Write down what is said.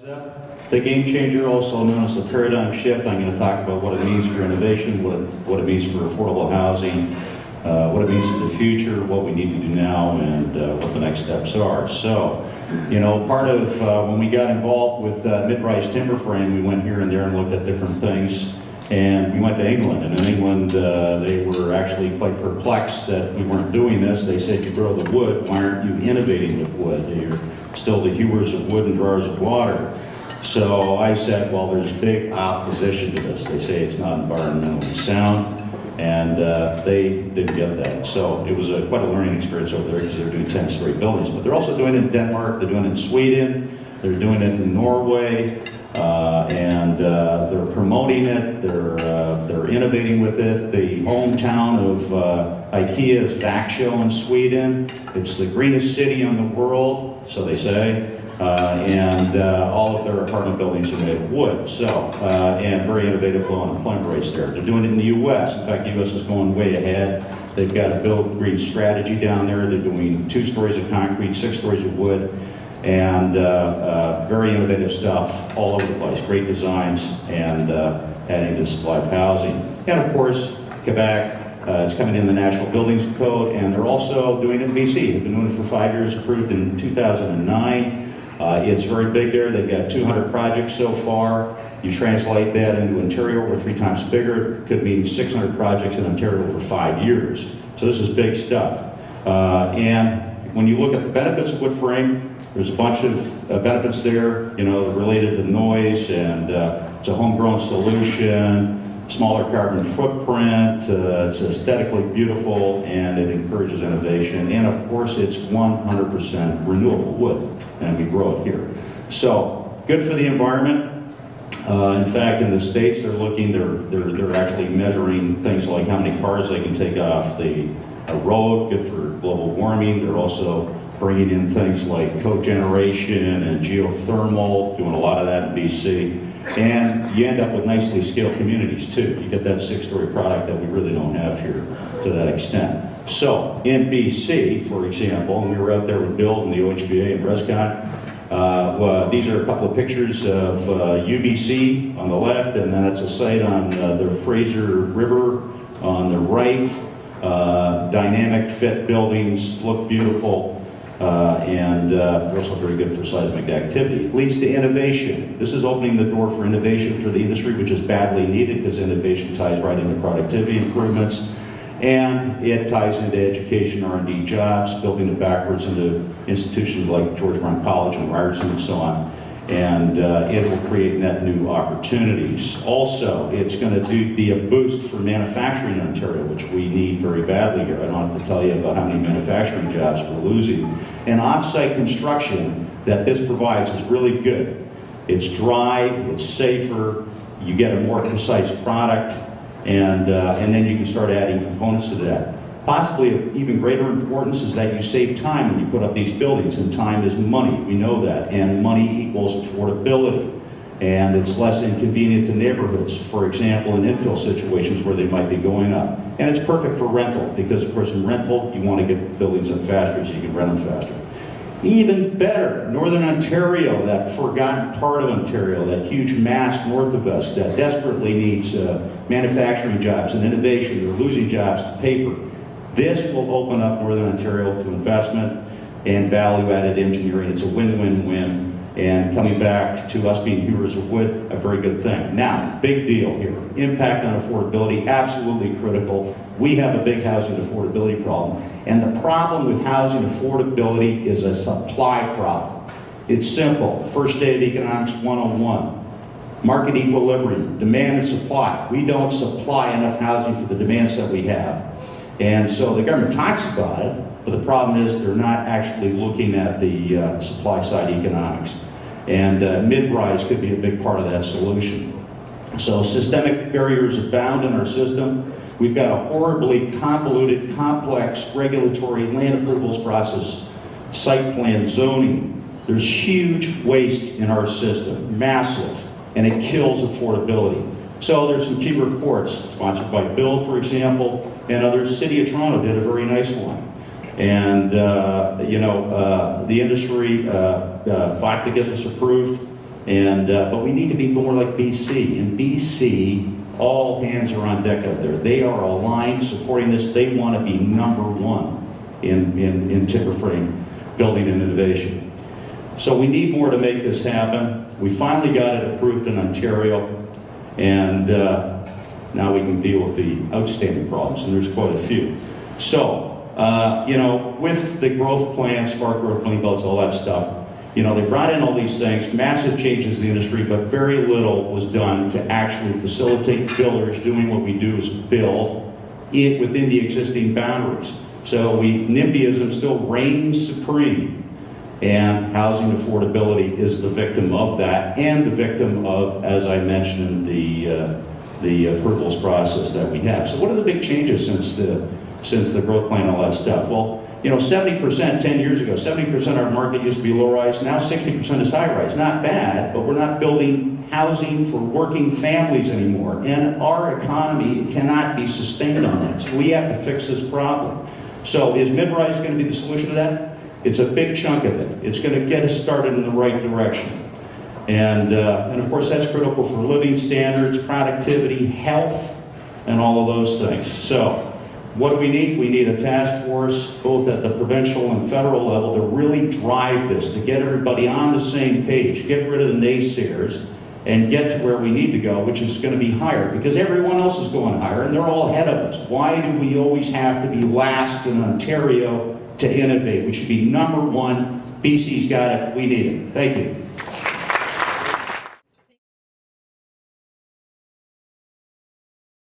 The game changer, also known as the paradigm shift. I'm going to talk about what it means for innovation, what it means for affordable housing, what it means for the future, what we need to do now, and what the next steps are. So, you know, part of when we got involved with mid-rise timber frame, we went here and there and looked at different things. And we went to England, and in England they were actually quite perplexed that we weren't doing this. They said, you grow the wood, why aren't you innovating with wood? You're still the hewers of wood and drawers of water. So I said, well, there's big opposition to this. They say it's not environmentally sound, and they didn't get that. So it was quite a learning experience over there because they're doing 10-story buildings. But they're also doing it in Denmark, they're doing it in Sweden, they're doing it in Norway, and they're promoting it, they're innovating with it. The hometown of IKEA is Vaxholm in Sweden. It's the greenest city in the world, so they say. And all of their apartment buildings are made of wood. So, and very innovative low unemployment rates there. They're doing it in the U.S. In fact, the U.S. is going way ahead. They've got a build green strategy down there. They're doing 2 stories of concrete, 6 stories of wood, and very innovative stuff all over the place. Great designs and adding to the supply of housing. And of course, Quebec. It's coming in the National Buildings Code, and they're also doing it in BC. They've been doing it for 5 years, approved in 2009. It's very big there. They've got 200 projects so far. You translate that into Ontario, we're 3 times bigger. It could mean 600 projects in Ontario for 5 years. So this is big stuff. And when you look at the benefits of wood frame, there's a bunch of benefits there, you know, related to noise, and it's a homegrown solution. Smaller carbon footprint, it's aesthetically beautiful, and it encourages innovation. And of course, it's 100% renewable wood, and we grow it here. So, good for the environment. In fact, in the States, they're actually measuring things like how many cars they can take off the road, good for global warming. They're also bringing in things like cogeneration and geothermal, doing a lot of that in BC. And you end up with nicely scaled communities too. You get that 6-story product that we really don't have here to that extent. So in BC, for example, and we were out there with Bill and the OHBA and Rescott, these are a couple of pictures of UBC on the left, and that's a site on the Fraser River on the right. Dynamic fit buildings, look beautiful. And also very good for seismic activity. It leads to innovation. This is opening the door for innovation for the industry, which is badly needed because innovation ties right into productivity improvements. And it ties into education, R&D jobs, building it backwards into institutions like George Brown College and Ryerson and so on. And it will create net new opportunities. Also, it's going to be a boost for manufacturing in Ontario, which we need very badly here. I don't have to tell you about how many manufacturing jobs we're losing. And off-site construction that this provides is really good. It's dry, it's safer, you get a more precise product, and then you can start adding components to that. Possibly of even greater importance is that you save time when you put up these buildings, and time is money, we know that, and money equals affordability, and it's less inconvenient to neighborhoods, for example, in infill situations where they might be going up. And it's perfect for rental, because of course in rental, you want to get buildings up faster so you can rent them faster. Even better, Northern Ontario, that forgotten part of Ontario, that huge mass north of us that desperately needs manufacturing jobs and innovation. They're losing jobs to paper. This will open up Northern Ontario to investment and value-added engineering. It's a win-win-win. And coming back to us being hewers of wood, a very good thing. Now, big deal here. Impact on affordability, absolutely critical. We have a big housing affordability problem. And the problem with housing affordability is a supply problem. It's simple. First day of Economics 101. Market equilibrium, demand and supply. We don't supply enough housing for the demands that we have. And so the government talks about it, but the problem is they're not actually looking at the supply side economics. And mid-rise could be a big part of that solution. So systemic barriers abound in our system. We've got a horribly convoluted, complex regulatory land approvals process, site plan zoning. There's huge waste in our system, massive, and it kills affordability. So there's some key reports, sponsored by Bill, for example, and others. City of Toronto did a very nice one. And, the industry fought to get this approved. But we need to be more like BC. In BC, all hands are on deck out there. They are aligned, supporting this. They want to be number one in timber frame building and innovation. So we need more to make this happen. We finally got it approved in Ontario, and now we can deal with the outstanding problems, and there's quite a few. So, with the growth plan, smart growth, clean belts, all that stuff, they brought in all these things, massive changes in the industry, but very little was done to actually facilitate builders doing what we do is build it within the existing boundaries. So NIMBYism still reigns supreme, and housing affordability is the victim of that, and the victim of, as I mentioned, the approvals process that we have. So what are the big changes since the growth plan and all that stuff? Well, 70% 10 years ago, 70% of our market used to be low-rise, now 60% is high-rise. Not bad, but we're not building housing for working families anymore, and our economy cannot be sustained on that. So we have to fix this problem. So is mid-rise going to be the solution to that? It's a big chunk of it. It's going to get us started in the right direction. And of course, that's critical for living standards, productivity, health, and all of those things. So what do we need? We need a task force, both at the provincial and federal level, to really drive this, to get everybody on the same page, get rid of the naysayers, and get to where we need to go, which is going to be higher, because everyone else is going higher, and they're all ahead of us. Why do we always have to be last in Ontario to innovate? We should be number one. BC's got it. We need it. Thank you.